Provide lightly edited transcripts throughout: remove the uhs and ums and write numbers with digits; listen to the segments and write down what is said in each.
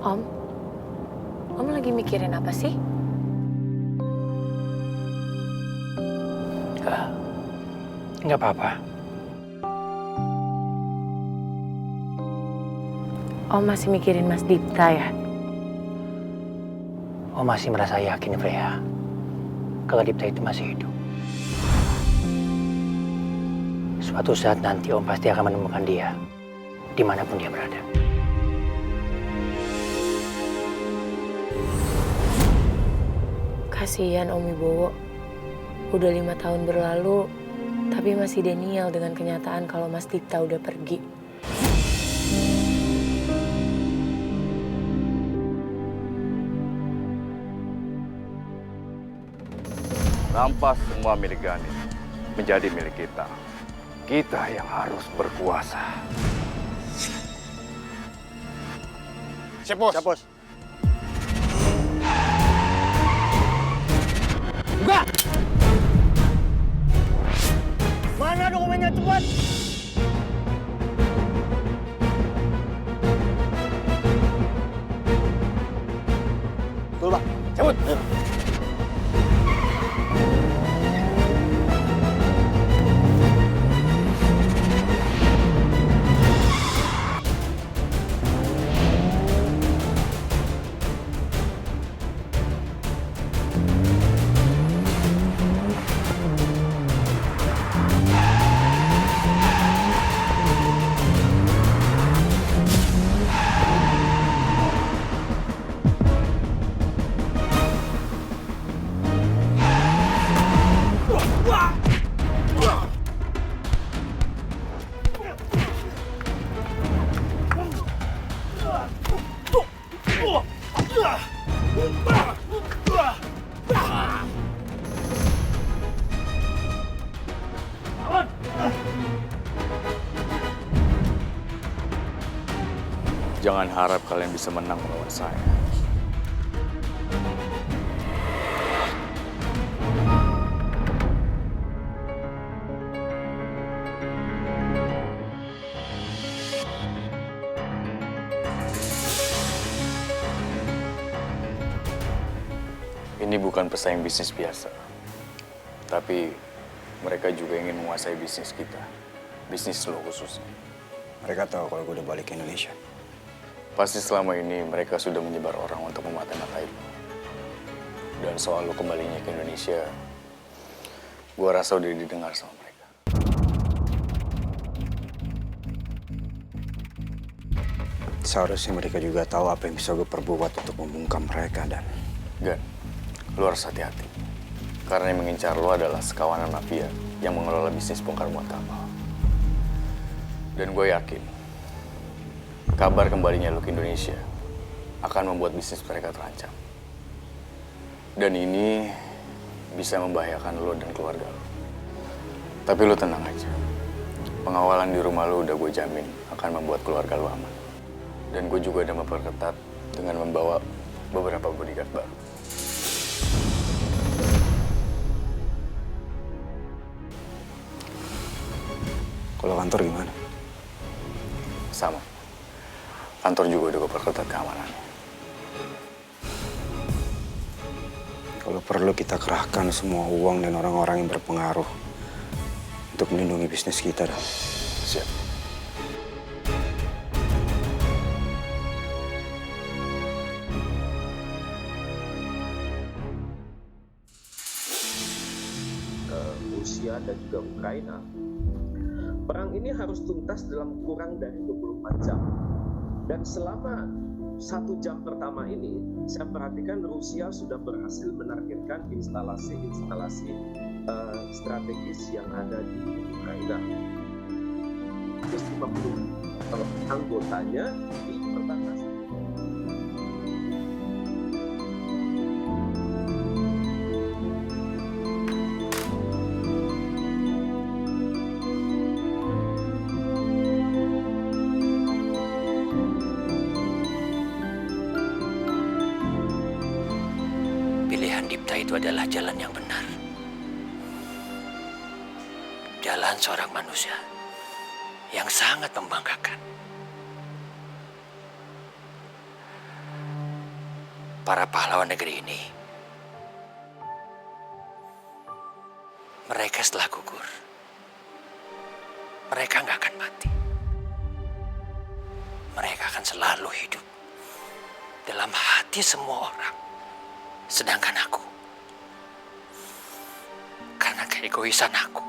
Om, Om lagi mikirin apa sih? Nggak apa-apa. Om masih mikirin Mas Dipta ya? Om masih merasa yakin, Freya, kalau Dipta itu masih hidup. Suatu saat nanti Om pasti akan menemukan dia, dimanapun dia berada. Kasihan Om Wibowo. Udah 5 tahun berlalu, tapi masih denial dengan kenyataan kalau Mas Dipta udah pergi. Rampas semua milik Gani menjadi milik kita. Kita yang harus berkuasa. Siap, Bos. Siap, Bos. Buka! Mana dokumennya, cepat? Betul, Pak. Cabut. Jangan harap kalian bisa menang melawan saya. Ini bukan pesaing bisnis biasa. Tapi mereka juga ingin menguasai bisnis kita. Bisnis lo khususnya. Mereka tahu kalau gue udah balik ke Indonesia. Pasti selama ini mereka sudah menyebar orang untuk memata-matai lo. Dan soal lo kembalinya ke Indonesia, gua rasa udah didengar sama mereka. Seharusnya mereka juga tahu apa yang bisa gue perbuat untuk membungkam mereka, Dan. Gan, lo harus hati-hati. Karena yang mengincar lo adalah sekawanan mafia yang mengelola bisnis bongkar muat kapal. Dan gue yakin, kabar kembalinya lo ke Indonesia akan membuat bisnis mereka terancam. Dan ini bisa membahayakan lo dan keluarga lo. Tapi lo tenang aja. Pengawalan di rumah lo udah gue jamin akan membuat keluarga lo aman. Dan gue juga udah memperketat dengan membawa beberapa bodyguard baru. Kalau kantor gimana? Sama. Kantor juga udah gue perketat keamanannya. Kalau perlu kita kerahkan semua uang dan orang-orang yang berpengaruh untuk melindungi bisnis kita, Dan. Siap. Rusia dan juga Ukraina. Perang ini harus tuntas dalam kurang dari 24 jam. Dan selama 1 jam pertama ini, saya perhatikan Rusia sudah berhasil menargetkan instalasi-instalasi strategis yang ada di Ukraina. 150 anggotanya di perbatasan. Pilihan Dipta itu adalah jalan yang benar. Jalan seorang manusia yang sangat membanggakan. para pahlawan negeri ini, mereka setelah gugur, mereka nggak akan mati. Mereka akan selalu hidup dalam hati semua orang. Sedangkan aku, karena keegoisan aku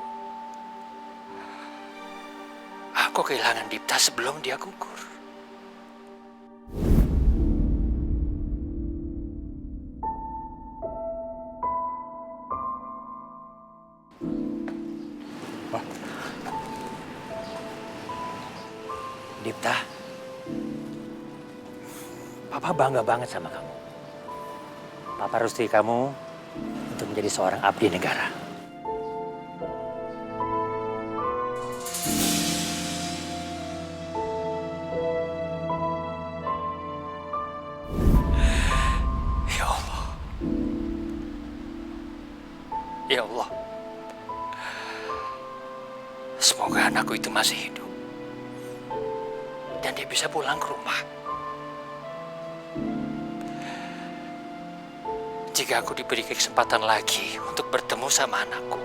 kehilangan Dipta sebelum dia gugur. Dipta, Papa bangga banget sama kamu. Papa restui kamu untuk menjadi seorang abdi negara. Ya Allah. Ya Allah. Semoga anakku itu masih hidup. Dan dia bisa pulang ke rumah. Jika aku diberi kesempatan lagi untuk bertemu sama anakku,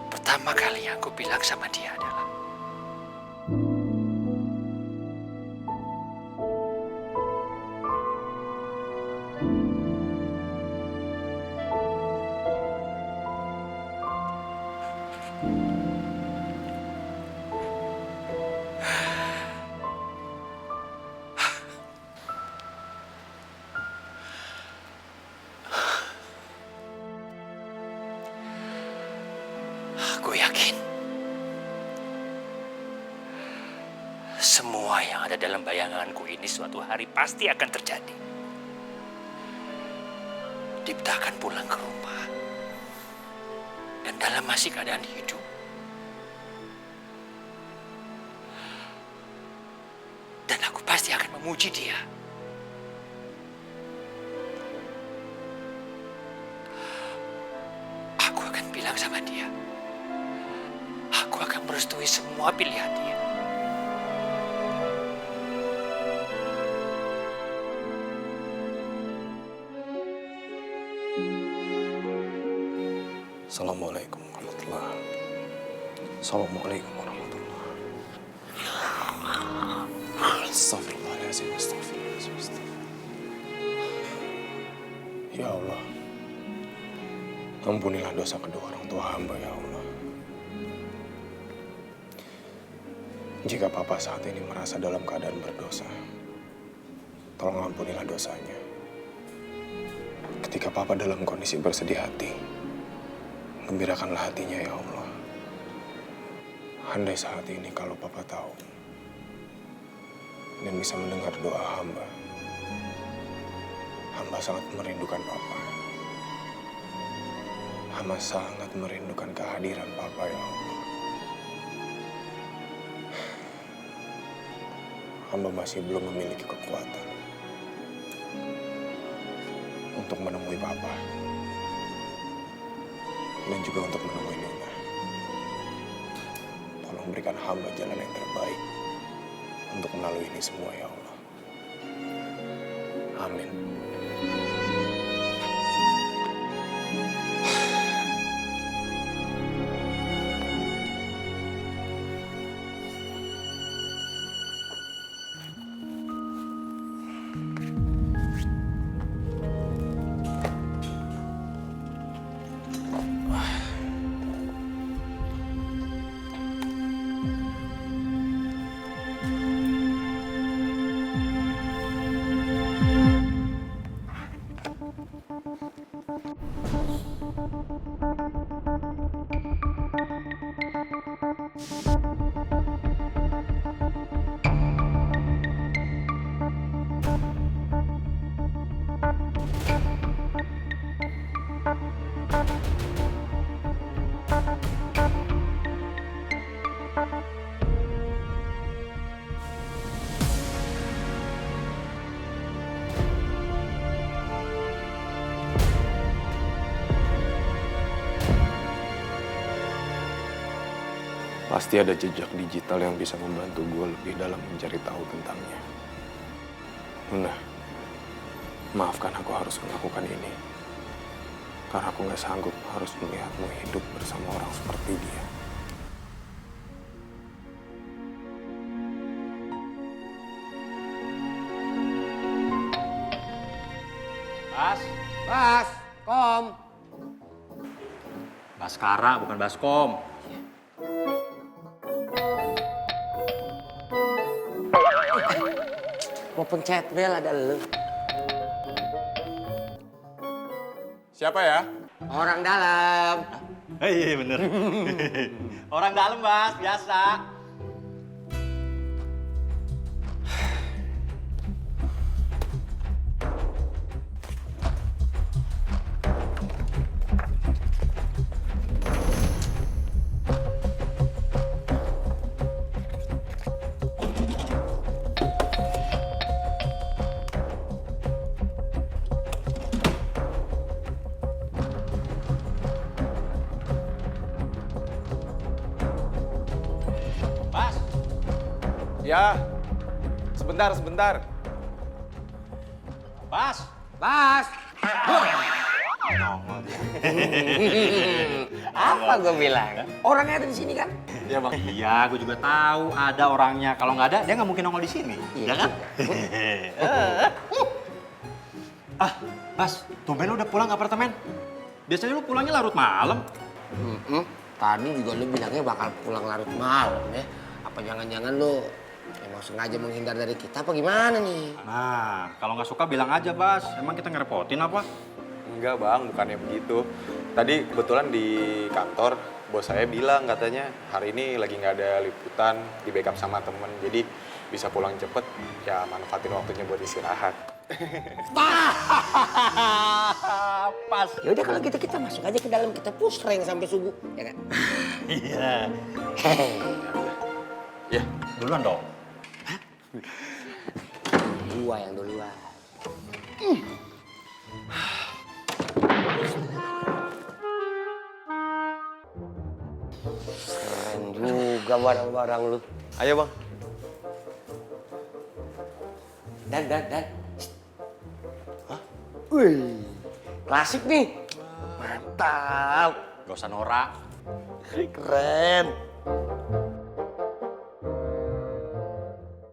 pertama kali yang aku bilang sama dia adalah, aku yakin semua yang ada dalam bayanganku ini suatu hari pasti akan terjadi. Dipta akan pulang ke rumah dan dalam masih keadaan hidup. Dan aku pasti akan memuji dia. Aku akan bilang sama dia, aku akan merestui semua pilihan dia. Assalamualaikum warahmatullahi. Assalamualaikum warahmatullahi. Astagfirullahaladzim, astagfirullahaladzim, astagfirullahaladzim. Ya Allah, ampunilah dosa kedua orang tua hamba, ya Allah. Jika Papa saat ini merasa dalam keadaan berdosa, tolong ampunilah dosanya. Ketika Papa dalam kondisi bersedih hati, gembirakanlah hatinya, ya Allah. Andai saat ini kalau Papa tahu dan bisa mendengar doa hamba, hamba sangat merindukan Papa. Hamba sangat merindukan kehadiran Papa, ya Allah. Hamba masih belum memiliki kekuatan untuk menemui Papa dan juga untuk menemui Nona. Tolong berikan hamba jalan yang terbaik untuk melalui ini semua, ya Allah. Amin. Pasti ada jejak digital yang bisa membantu gue lebih dalam mencari tahu tentangnya. Nona, Maafkan aku harus melakukan ini. Karena aku nggak sanggup harus melihatmu hidup bersama orang seperti dia. Bas, Bas, Kom. Baskara bukan Baskom. Mau pencet bel ada lu. Siapa ya? Orang dalam. Iya bener. Orang dalam Bas, biasa. Bas, Ya, sebentar. Bas. Bas. Apa gue bilang? Orangnya ada di sini kan? Iya bang. Iya, gue juga tahu ada orangnya. Kalau nggak ada, dia nggak mungkin nongol di sini. Iya. Ya kan? Bas, tumben lu udah pulang ke apartemen. Biasanya lu pulangnya larut malam. Tadi juga lu bilangnya bakal pulang larut malam ya. Apa jangan-jangan lu emang sengaja menghindar dari kita apa gimana nih? Nah, kalau nggak suka bilang aja, Bas. Emang kita ngerepotin apa? Enggak bang, bukannya begitu. Tadi kebetulan di kantor, bos saya bilang katanya hari ini lagi nggak ada liputan, di backup sama temen. Jadi bisa pulang cepet, ya manfaatin waktunya buat istirahat. Pas. Ya udah kalau gitu kita masuk aja ke dalam, kita push rank sampai subuh, ya kan? Iya. Ya, Duluan dong. Gua yang duluan. Keren juga barang-barang lu. ayo bang. Dan. Hah? Wih, klasik nih. Mantap. Gak usah norak. Keren.